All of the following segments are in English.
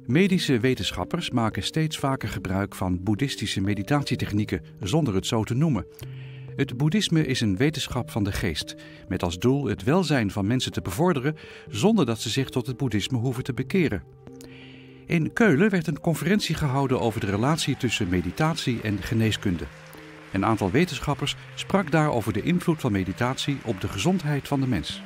Medische wetenschappers maken steeds vaker gebruik van boeddhistische meditatietechnieken zonder het zo te noemen. Het boeddhisme is een wetenschap van de geest, met als doel het welzijn van mensen te bevorderen zonder dat ze zich tot het boeddhisme hoeven te bekeren. In Keulen werd een conferentie gehouden over de relatie tussen meditatie en geneeskunde. Een aantal wetenschappers sprak daar over de invloed van meditatie op de gezondheid van de mens.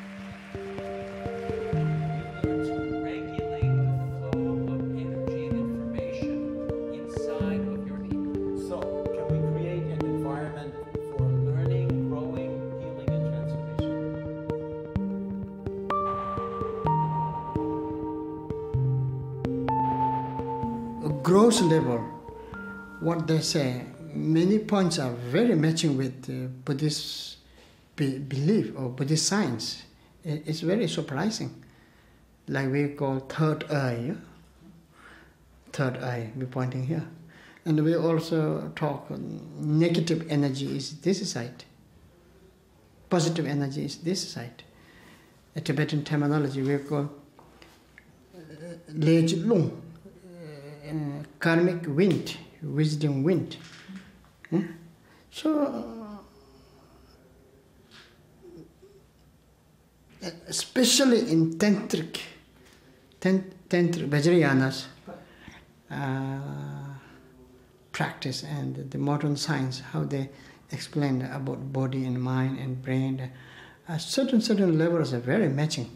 Gross level, what they say, many points are very matching with Buddhist belief or Buddhist science. It's very surprising. Like we call third eye. Yeah? Third eye, we're pointing here. And we also talk negative energy is this side. Positive energy is this side. A Tibetan terminology we call Lej Lung. Karmic wind, wisdom wind. So, especially in tantric Vajrayanas practice and the modern science, how they explain about body and mind and brain, certain levels are very matching.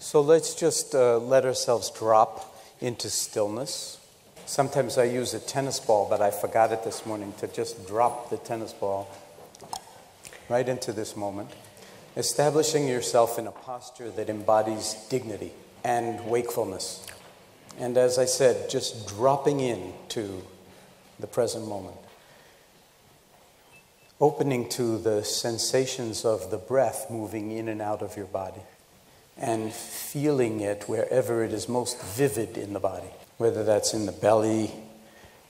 So let's just let ourselves drop into stillness. Sometimes I use a tennis ball, but I forgot it this morning to just drop the tennis ball right into this moment. Establishing yourself in a posture that embodies dignity and wakefulness. And as I said, just dropping into the present moment. Opening to the sensations of the breath moving in and out of your body. And feeling it wherever it is most vivid in the body, whether that's in the belly,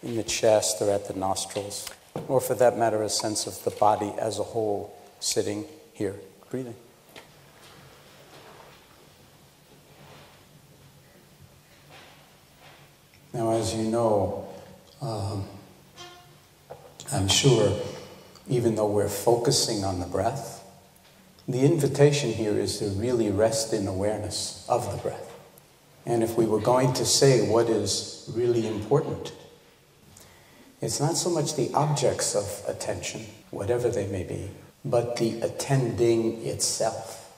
in the chest, or at the nostrils, or for that matter, a sense of the body as a whole sitting here, breathing. Now, as you know, I'm sure, even though we're focusing on the breath, the invitation here is to really rest in awareness of the breath. And if we were going to say what is really important, it's not so much the objects of attention, whatever they may be, but the attending itself,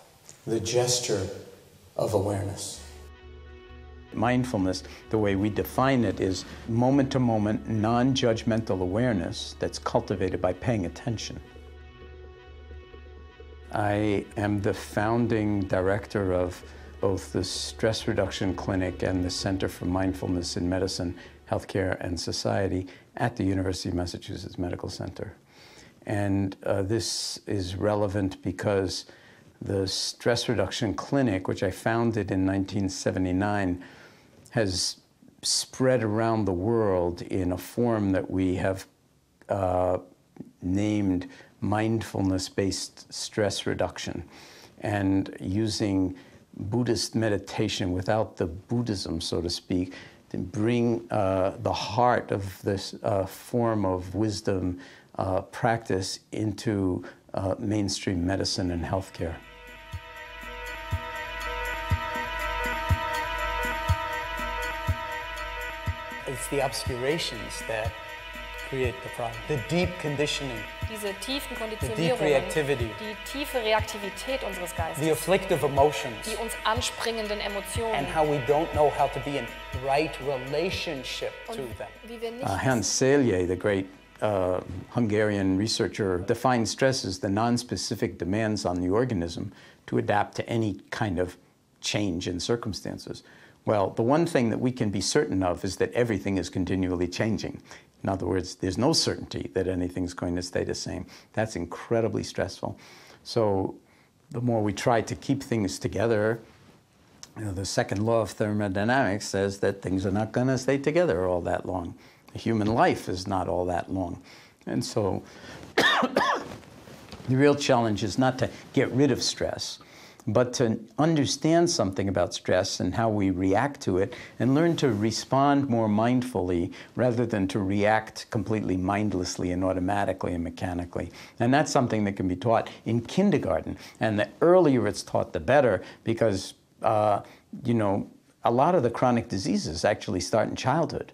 the gesture of awareness. Mindfulness, the way we define it, is moment-to-moment, non-judgmental awareness that's cultivated by paying attention. I am the founding director of both the Stress Reduction Clinic and the Center for Mindfulness in Medicine, Healthcare, and Society at the University of Massachusetts Medical Center. And this is relevant because the Stress Reduction Clinic, which I founded in 1979, has spread around the world in a form that we have named mindfulness-based stress reduction, and using Buddhist meditation without the Buddhism, so to speak, to bring the heart of this form of wisdom practice into mainstream medicine and healthcare. It's the obscurations that create the problem. The deep conditioning. Diese tiefen The deep Konditionierungen, reactivity. die tiefe Reaktivität unseres Geistes, The afflictive emotions. die uns anspringenden Emotionen And how we don't know how to be in right relationship to them. wie wir nicht Hans Selye, the great Hungarian researcher, defines stress as the non-specific demands on the organism to adapt to any kind of change in circumstances. Well, the one thing that we can be certain of is that everything is continually changing. In other words, there's no certainty that anything's going to stay the same. That's incredibly stressful. So the more we try to keep things together, you know, the second law of thermodynamics says that things are not going to stay together all that long. The human life is not all that long. And so The real challenge is not to get rid of stress, but to understand something about stress and how we react to it and learn to respond more mindfully rather than to react completely mindlessly and automatically and mechanically. And that's something that can be taught in kindergarten. And the earlier it's taught, the better, because, you know, a lot of the chronic diseases actually start in childhood.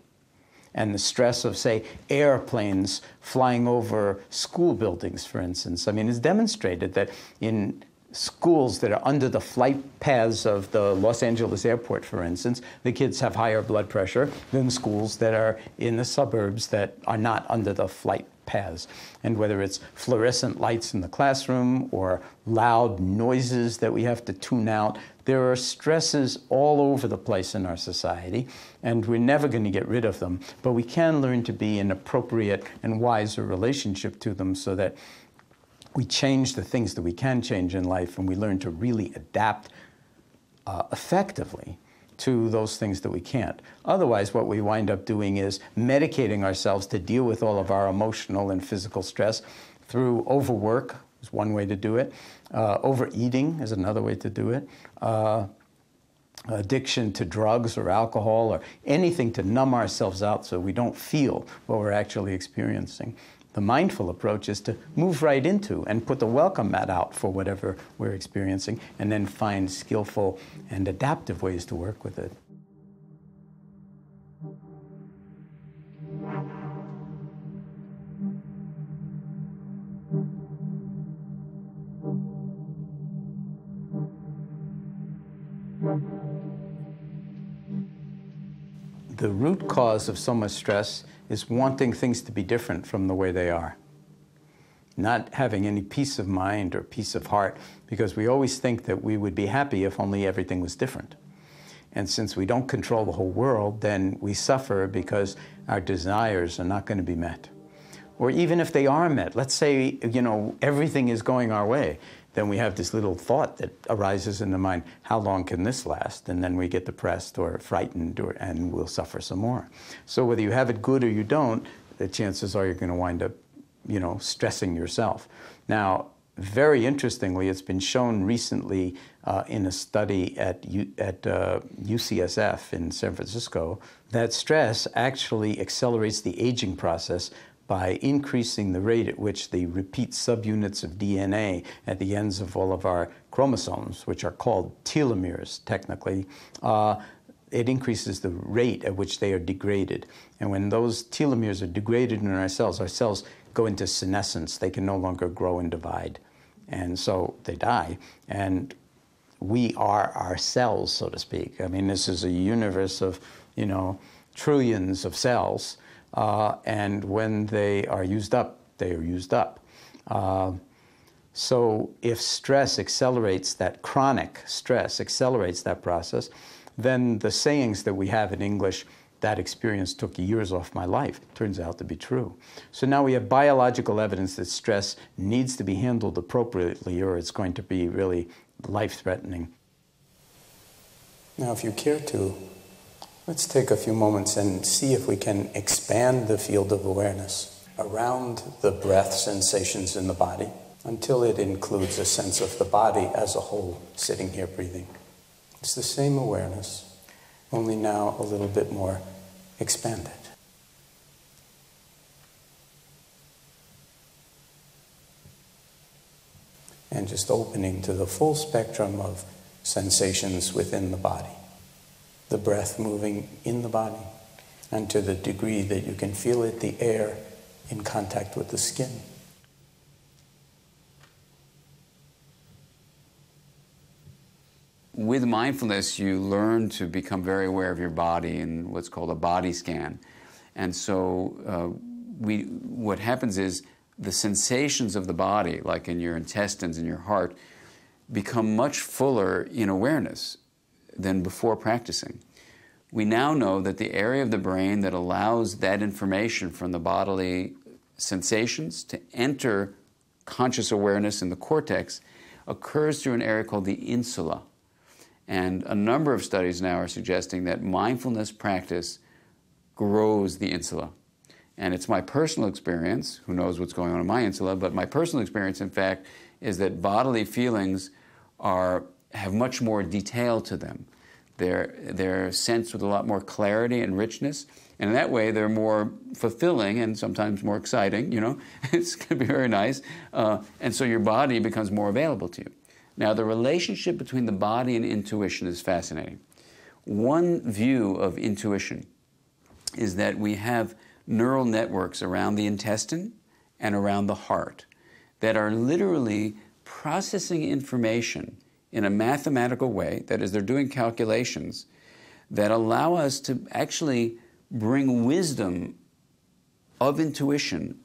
And the stress of, say, airplanes flying over school buildings, for instance. I mean, it's demonstrated that in schools that are under the flight paths of the Los Angeles airport, for instance, the kids have higher blood pressure than schools that are in the suburbs that are not under the flight paths. And whether it's fluorescent lights in the classroom or loud noises that we have to tune out, there are stresses all over the place in our society, and we're never going to get rid of them, but we can learn to be in appropriate and wiser relationship to them so that we change the things that we can change in life, and we learn to really adapt effectively to those things that we can't. Otherwise, what we wind up doing is medicating ourselves to deal with all of our emotional and physical stress through overwork is one way to do it. Overeating is another way to do it. Addiction to drugs or alcohol or anything to numb ourselves out so we don't feel what we're actually experiencing. The mindful approach is to move right into and put the welcome mat out for whatever we're experiencing and then find skillful and adaptive ways to work with it. The root cause of so much stress is wanting things to be different from the way they are. Not having any peace of mind or peace of heart, because we always think that we would be happy if only everything was different. And since we don't control the whole world, then we suffer because our desires are not going to be met. Or even if they are met, let's say, you know, everything is going our way, then we have this little thought that arises in the mind, how long can this last? And then we get depressed or frightened and we'll suffer some more. So whether you have it good or you don't, the chances are you're going to wind up, you know, stressing yourself. Now, very interestingly, it's been shown recently in a study at UCSF in San Francisco that stress actually accelerates the aging process by increasing the rate at which the repeat subunits of DNA at the ends of all of our chromosomes, which are called telomeres technically, it increases the rate at which they are degraded. And when those telomeres are degraded in our cells go into senescence. They can no longer grow and divide. And so they die. And we are our cells, so to speak. I mean, this is a universe of, you know, trillions of cells. And when they are used up, they are used up. So if stress accelerates that, chronic stress accelerates that process, then the sayings that we have in English, that experience took years off my life, turns out to be true. So now we have biological evidence that stress needs to be handled appropriately or it's going to be really life-threatening. Now, if you care to, let's take a few moments and see if we can expand the field of awareness around the breath sensations in the body until it includes a sense of the body as a whole, sitting here breathing. It's the same awareness, only now a little bit more expanded. And just opening to the full spectrum of sensations within the body. The breath moving in the body, and to the degree that you can feel it, the air in contact with the skin. With mindfulness, you learn to become very aware of your body in what's called a body scan. And so what happens is the sensations of the body, like in your intestines and your heart, become much fuller in awareness than before practicing. We now know that the area of the brain that allows that information from the bodily sensations to enter conscious awareness in the cortex occurs through an area called the insula. And a number of studies now are suggesting that mindfulness practice grows the insula. And it's my personal experience, who knows what's going on in my insula, but my personal experience, in fact, is that bodily feelings have much more detail to them. They're sensed with a lot more clarity and richness, and in that way they're more fulfilling and sometimes more exciting, you know. It's going to be very nice. And so your body becomes more available to you. Now, the relationship between the body and intuition is fascinating. One view of intuition is that we have neural networks around the intestine and around the heart that are literally processing information in a mathematical way, that is, they're doing calculations that allow us to actually bring wisdom of intuition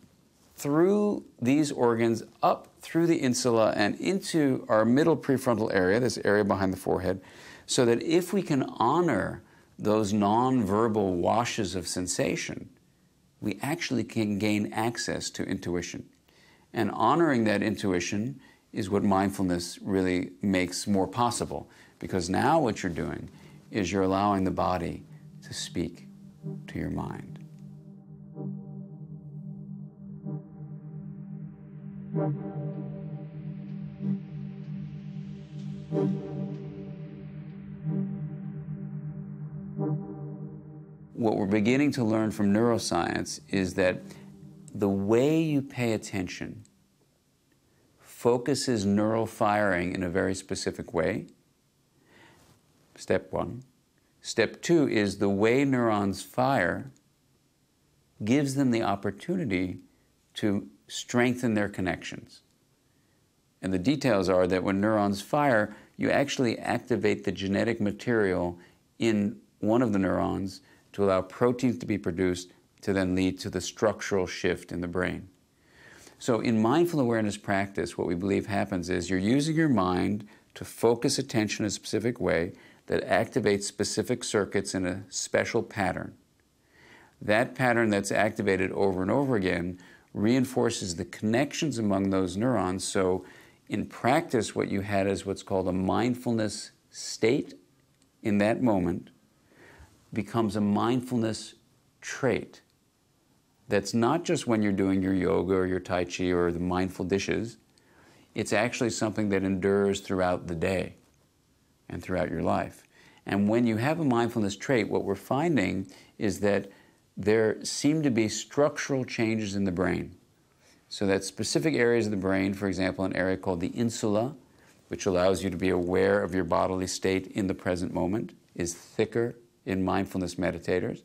through these organs up through the insula and into our middle prefrontal area, this area behind the forehead, so that if we can honor those non-verbal washes of sensation, we actually can gain access to intuition. And honoring that intuition is what mindfulness really makes more possible, because now what you're doing is you're allowing the body to speak to your mind. What we're beginning to learn from neuroscience is that the way you pay attention focuses neural firing in a very specific way. Step one. Step two is the way neurons fire gives them the opportunity to strengthen their connections. And the details are that when neurons fire, you actually activate the genetic material in one of the neurons to allow proteins to be produced to then lead to the structural shift in the brain. So in mindful awareness practice, what we believe happens is you're using your mind to focus attention in a specific way that activates specific circuits in a special pattern. That pattern that's activated over and over again reinforces the connections among those neurons. So in practice, what you had is what's called a mindfulness state in that moment becomes a mindfulness trait. That's not just when you're doing your yoga or your Tai Chi or the mindful dishes. It's actually something that endures throughout the day and throughout your life. And when you have a mindfulness trait, what we're finding is that there seem to be structural changes in the brain. So that specific areas of the brain, for example, an area called the insula, which allows you to be aware of your bodily state in the present moment, is thicker in mindfulness meditators.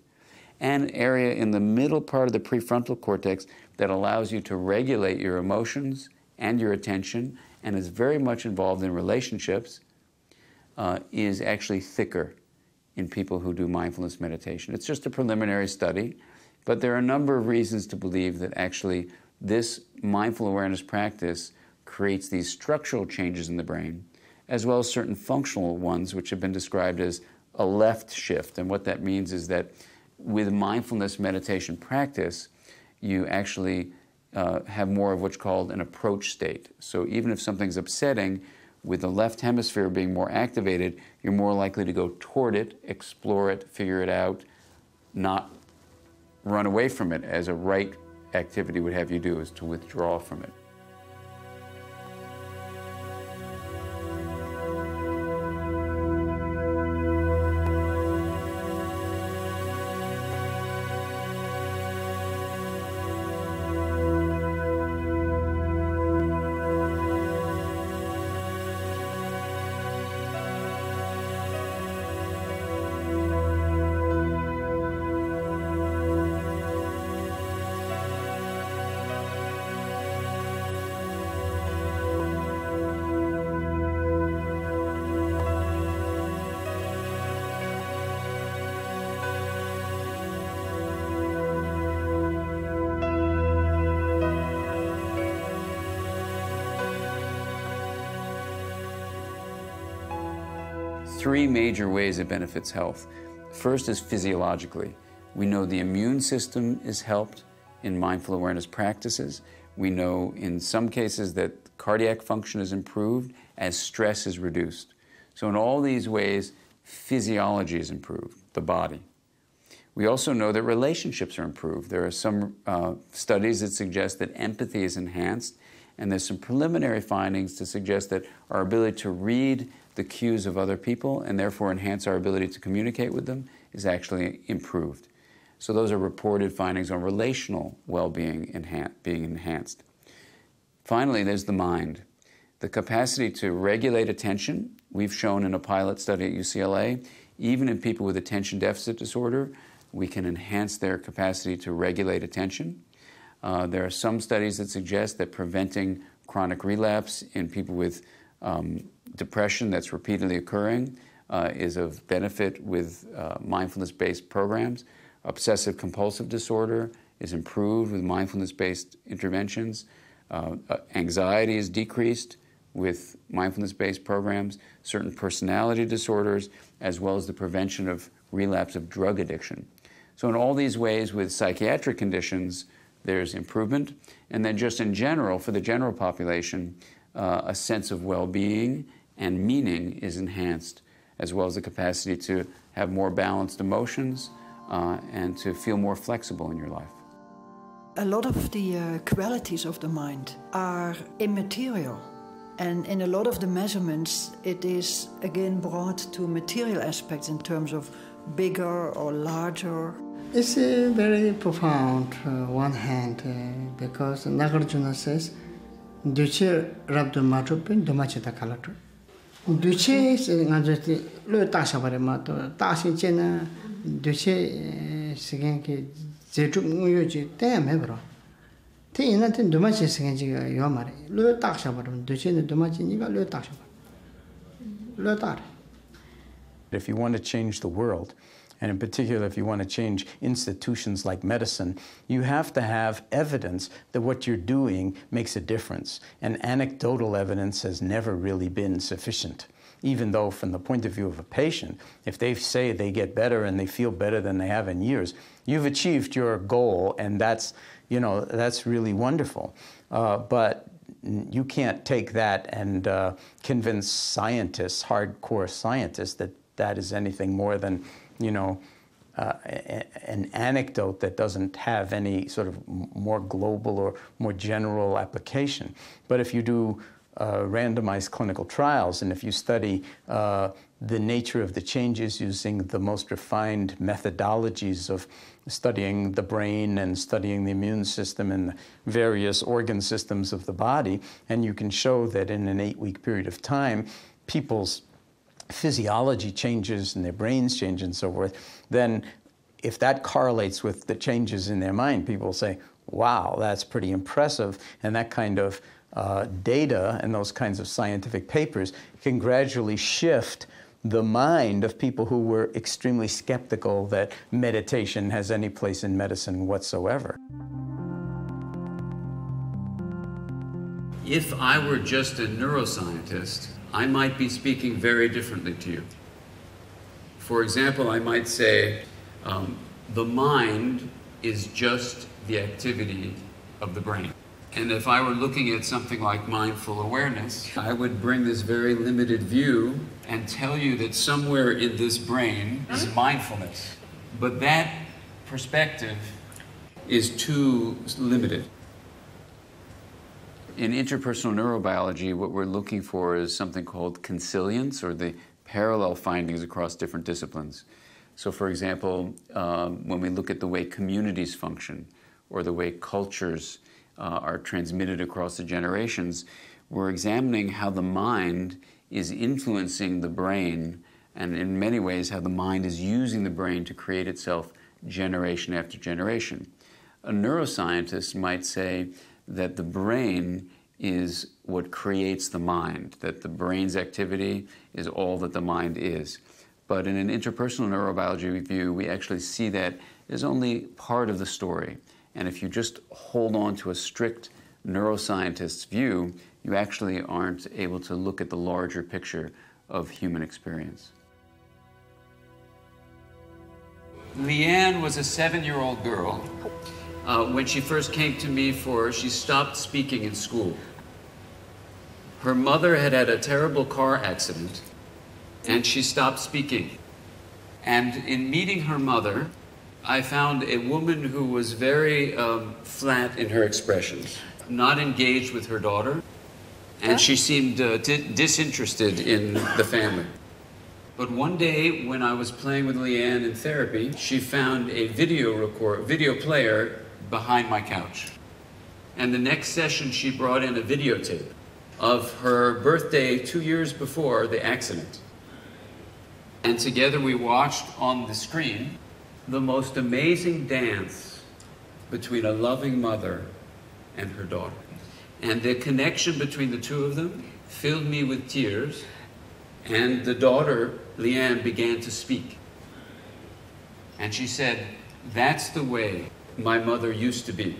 And an area in the middle part of the prefrontal cortex that allows you to regulate your emotions and your attention and is very much involved in relationships is actually thicker in people who do mindfulness meditation. It's just a preliminary study, but there are a number of reasons to believe that actually this mindful awareness practice creates these structural changes in the brain, as well as certain functional ones, which have been described as a left shift. And what that means is that with mindfulness meditation practice, you actually have more of what's called an approach state. So even if something's upsetting, with the left hemisphere being more activated, you're more likely to go toward it, explore it, figure it out, not run away from it, as a right activity would have you do, is to withdraw from it. Three major ways it benefits health. First is physiologically. We know the immune system is helped in mindful awareness practices. We know in some cases that cardiac function is improved as stress is reduced. So in all these ways, physiology is improved, the body. We also know that relationships are improved. There are some studies that suggest that empathy is enhanced, and there's some preliminary findings to suggest that our ability to read the cues of other people and therefore enhance our ability to communicate with them is actually improved. So those are reported findings on relational well-being being enhanced. Finally, there's the mind. The capacity to regulate attention, we've shown in a pilot study at UCLA, even in people with attention deficit disorder, we can enhance their capacity to regulate attention. There are some studies that suggest that preventing chronic relapse in people with depression that's repeatedly occurring is of benefit with mindfulness-based programs. Obsessive-compulsive disorder is improved with mindfulness-based interventions. Anxiety is decreased with mindfulness-based programs. Certain personality disorders, as well as the prevention of relapse of drug addiction. So in all these ways with psychiatric conditions, there's improvement. And then just in general, for the general population, a sense of well-being and meaning is enhanced, as well as the capacity to have more balanced emotions and to feel more flexible in your life. A lot of the qualities of the mind are immaterial. And in a lot of the measurements, it is again brought to material aspects in terms of bigger or larger. It's very profound, one hand, because Nagarjuna says, Duche Rabdu Matupin, Dumachita Kalatu. Duche is Lu Tashabare Mato, Tashi Chena, Duche Sigenki, Zetu Muyuji, Temebro. Nothing Dumachi Sigenji Yomari, Lu Tashabarum, Duche Dumachi Niga Lu Tashabar. Lutar. If you want to change the world, and in particular, if you want to change institutions like medicine, you have to have evidence that what you're doing makes a difference. And anecdotal evidence has never really been sufficient. Even though from the point of view of a patient, if they say they get better and they feel better than they have in years, you've achieved your goal, and that's, you know, that's really wonderful. But you can't take that and convince scientists, hardcore scientists, that that is anything more than, you know, an anecdote that doesn't have any sort of more global or more general application. But if you do randomized clinical trials, and if you study the nature of the changes using the most refined methodologies of studying the brain and studying the immune system and the various organ systems of the body, and you can show that in an 8-week period of time, people's physiology changes and their brains change and so forth, then if that correlates with the changes in their mind, people say, wow, that's pretty impressive. And that kind of data and those kinds of scientific papers can gradually shift the mind of people who were extremely skeptical that meditation has any place in medicine whatsoever. If I were just a neuroscientist, I might be speaking very differently to you. For example, I might say, the mind is just the activity of the brain. And if I were looking at something like mindful awareness, I would bring this very limited view and tell you that somewhere in this brain is mindfulness. But that perspective is too limited. In interpersonal neurobiology, what we're looking for is something called consilience, or the parallel findings across different disciplines. So for example, when we look at the way communities function, or the way cultures are transmitted across the generations, we're examining how the mind is influencing the brain, and in many ways how the mind is using the brain to create itself generation after generation. A neuroscientist might say that the brain is what creates the mind, that the brain's activity is all that the mind is. But in an interpersonal neurobiology view, we actually see that as only part of the story. And if you just hold on to a strict neuroscientist's view, you actually aren't able to look at the larger picture of human experience. Leanne was a 7-year-old girl. When she first came to me she stopped speaking in school. Her mother had had a terrible car accident, and she stopped speaking. And in meeting her mother, I found a woman who was very flat in her expressions, not engaged with her daughter, and she seemed disinterested in the family. But one day, when I was playing with Leanne in therapy, she found a video player behind my couch. And the next session, she brought in a videotape of her birthday 2 years before the accident. And together we watched on the screen the most amazing dance between a loving mother and her daughter. And the connection between the two of them filled me with tears. And the daughter, Leanne, began to speak. And she said, "That's the way my mother used to be."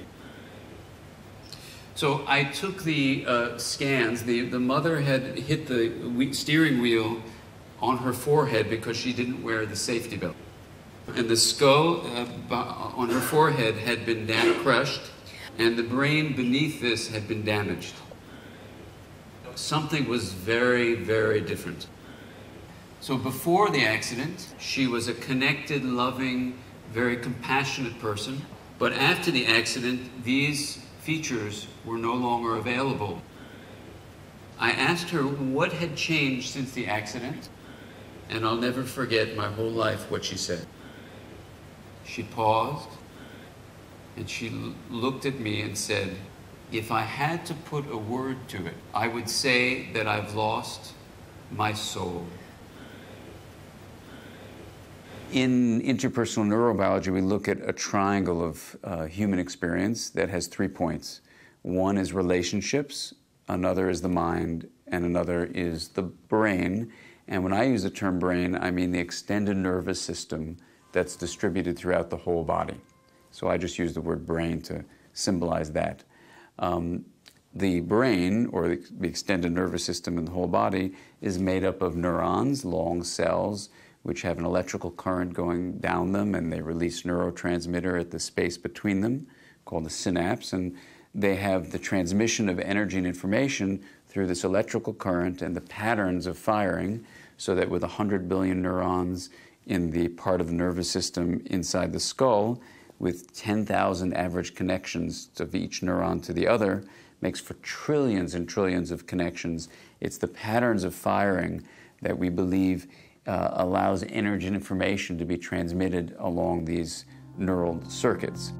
So I took the scans. The mother had hit the steering wheel on her forehead because she didn't wear the safety belt. And the skull on her forehead had been crushed, and the brain beneath this had been damaged. Something was very, very different. So before the accident, she was a connected, loving, very compassionate person. But after the accident, these features were no longer available. I asked her what had changed since the accident, and I'll never forget my whole life what she said. She paused, and she looked at me and said, "If I had to put a word to it, I would say that I've lost my soul." In interpersonal neurobiology, we look at a triangle of human experience that has 3 points. One is relationships, another is the mind, and another is the brain. And when I use the term brain, I mean the extended nervous system that's distributed throughout the whole body. So I just use the word brain to symbolize that. The brain, or the extended nervous system in the whole body, is made up of neurons, long cells, which have an electrical current going down them, and they release neurotransmitter at the space between them, called the synapse, and they have the transmission of energy and information through this electrical current and the patterns of firing, so that with 100 billion neurons in the part of the nervous system inside the skull, with 10,000 average connections of each neuron to the other, makes for trillions and trillions of connections. It's the patterns of firing that we believe allows energy and information to be transmitted along these neural circuits.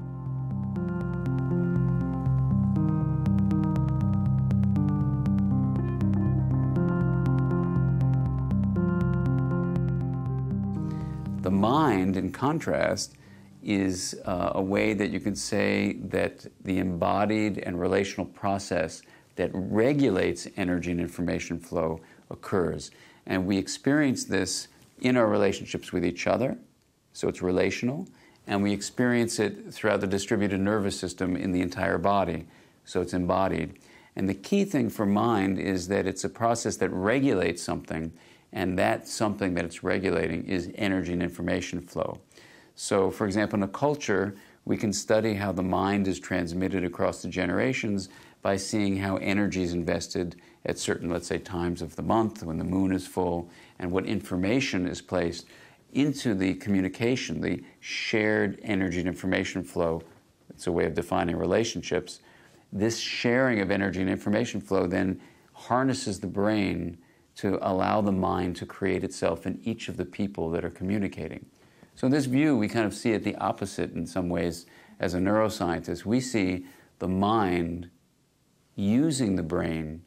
The mind, in contrast, is a way that you can say that the embodied and relational process that regulates energy and information flow occurs. And we experience this in our relationships with each other, so it's relational, and we experience it throughout the distributed nervous system in the entire body, so it's embodied. And the key thing for mind is that it's a process that regulates something, and that something that it's regulating is energy and information flow. So, for example, in a culture, we can study how the mind is transmitted across the generations by seeing how energy is invested at certain, let's say, times of the month when the moon is full, and what information is placed into the communication, the shared energy and information flow. It's a way of defining relationships. This sharing of energy and information flow then harnesses the brain to allow the mind to create itself in each of the people that are communicating. So in this view, we kind of see it the opposite in some ways. As a neuroscientist, we see the mind using the brain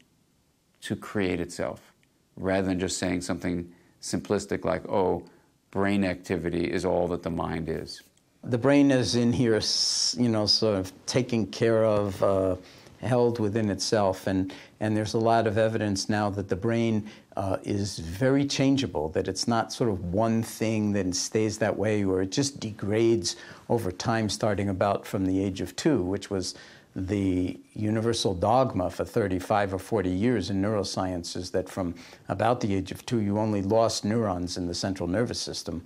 to create itself, rather than just saying something simplistic like, oh, brain activity is all that the mind is. The brain is in here, sort of taken care of, held within itself, and there's a lot of evidence now that the brain is very changeable, that it's not sort of one thing that stays that way, or it just degrades over time, starting about from the age of 2, which was the universal dogma for 35 or 40 years in neuroscience is that from about the age of 2, you only lost neurons in the central nervous system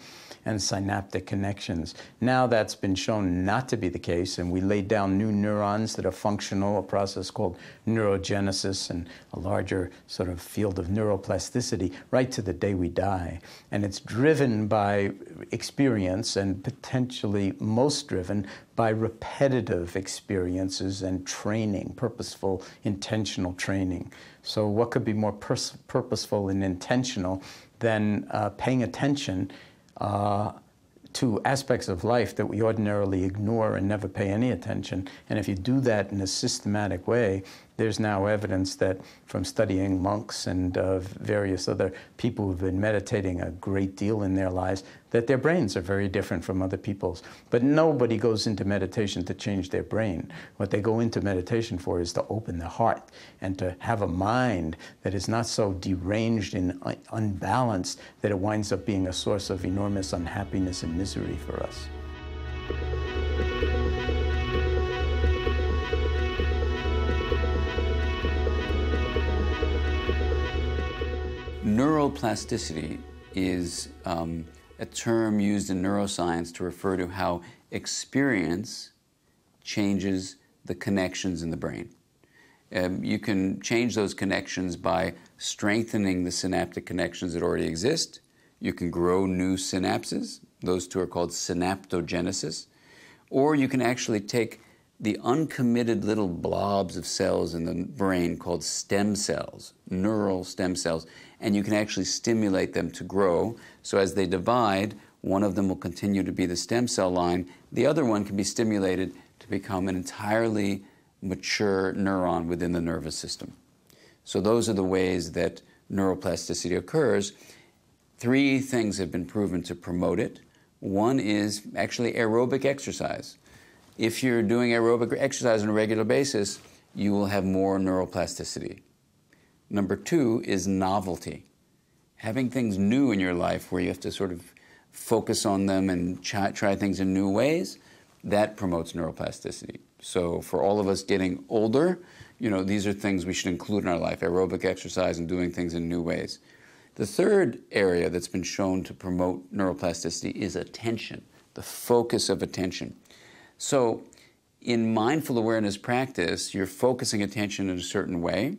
and synaptic connections. Now that's been shown not to be the case, and we laid down new neurons that are functional, a process called neurogenesis and a larger sort of field of neuroplasticity, right to the day we die. And it's driven by experience, and potentially most driven by repetitive experiences and training, purposeful, intentional training. So what could be more purposeful and intentional than paying attention to aspects of life that we ordinarily ignore and never pay any attention? And if you do that in a systematic way, there's now evidence that from studying monks and various other people who've been meditating a great deal in their lives, that their brains are very different from other people's. But nobody goes into meditation to change their brain. What they go into meditation for is to open their heart and to have a mind that is not so deranged and unbalanced that it winds up being a source of enormous unhappiness and misery for us. Neuroplasticity is a term used in neuroscience to refer to how experience changes the connections in the brain. You can change those connections by strengthening the synaptic connections that already exist. You can grow new synapses. Those two are called synaptogenesis. Or you can actually take the uncommitted little blobs of cells in the brain called stem cells, neural stem cells, and you can actually stimulate them to grow. So as they divide, one of them will continue to be the stem cell line. The other one can be stimulated to become an entirely mature neuron within the nervous system. So those are the ways that neuroplasticity occurs. 3 things have been proven to promote it. One is actually aerobic exercise. If you're doing aerobic exercise on a regular basis, you will have more neuroplasticity. Number 2 is novelty. Having things new in your life where you have to sort of focus on them and try things in new ways, that promotes neuroplasticity. So for all of us getting older, these are things we should include in our life, aerobic exercise and doing things in new ways. The third area that's been shown to promote neuroplasticity is attention, the focus of attention. So in mindful awareness practice, you're focusing attention in a certain way,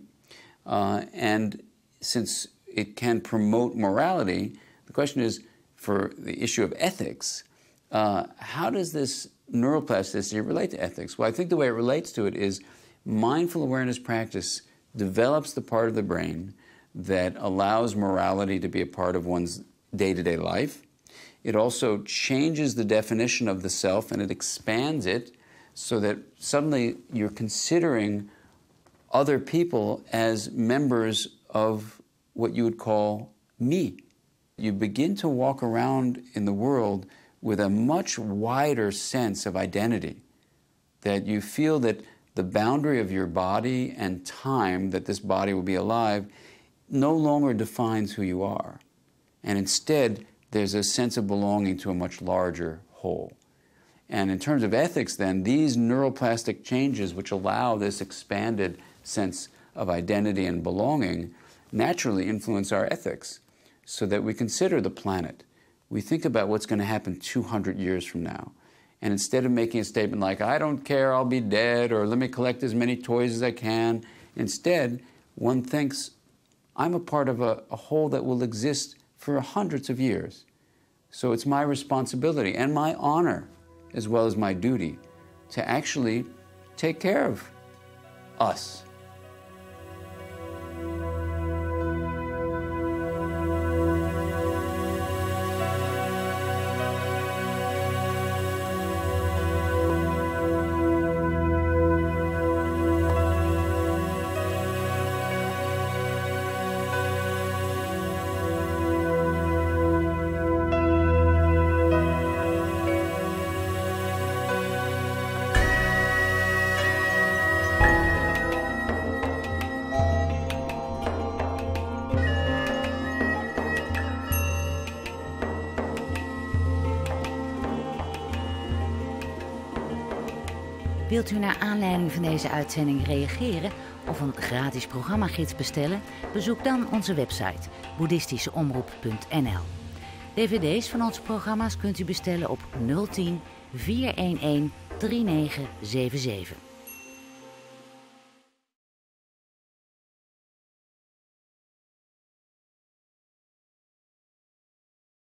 and since it can promote morality, the question is, for the issue of ethics, how does this neuroplasticity relate to ethics? Well, I think the way it relates to it is mindful awareness practice develops the part of the brain that allows morality to be a part of one's day-to-day life. It also changes the definition of the self, and it expands it so that suddenly you're considering other people as members of what you would call me. You begin to walk around in the world with a much wider sense of identity, that you feel that the boundary of your body and time that this body will be alive no longer defines who you are. And instead, there's a sense of belonging to a much larger whole. And in terms of ethics, then, these neuroplastic changes which allow this expanded sense of identity and belonging naturally influence our ethics, so that we consider the planet. We think about what's going to happen 200 years from now. And instead of making a statement like, I don't care, I'll be dead, or let me collect as many toys as I can, instead, one thinks, I'm a part of a whole that will exist for hundreds of years. So it's my responsibility and my honor, as well as my duty, to actually take care of us. Wilt u naar aanleiding van deze uitzending reageren of een gratis programmagids bestellen? Bezoek dan onze website boeddhistischeomroep.nl. DVD's van onze programma's kunt u bestellen op 010 411 3977.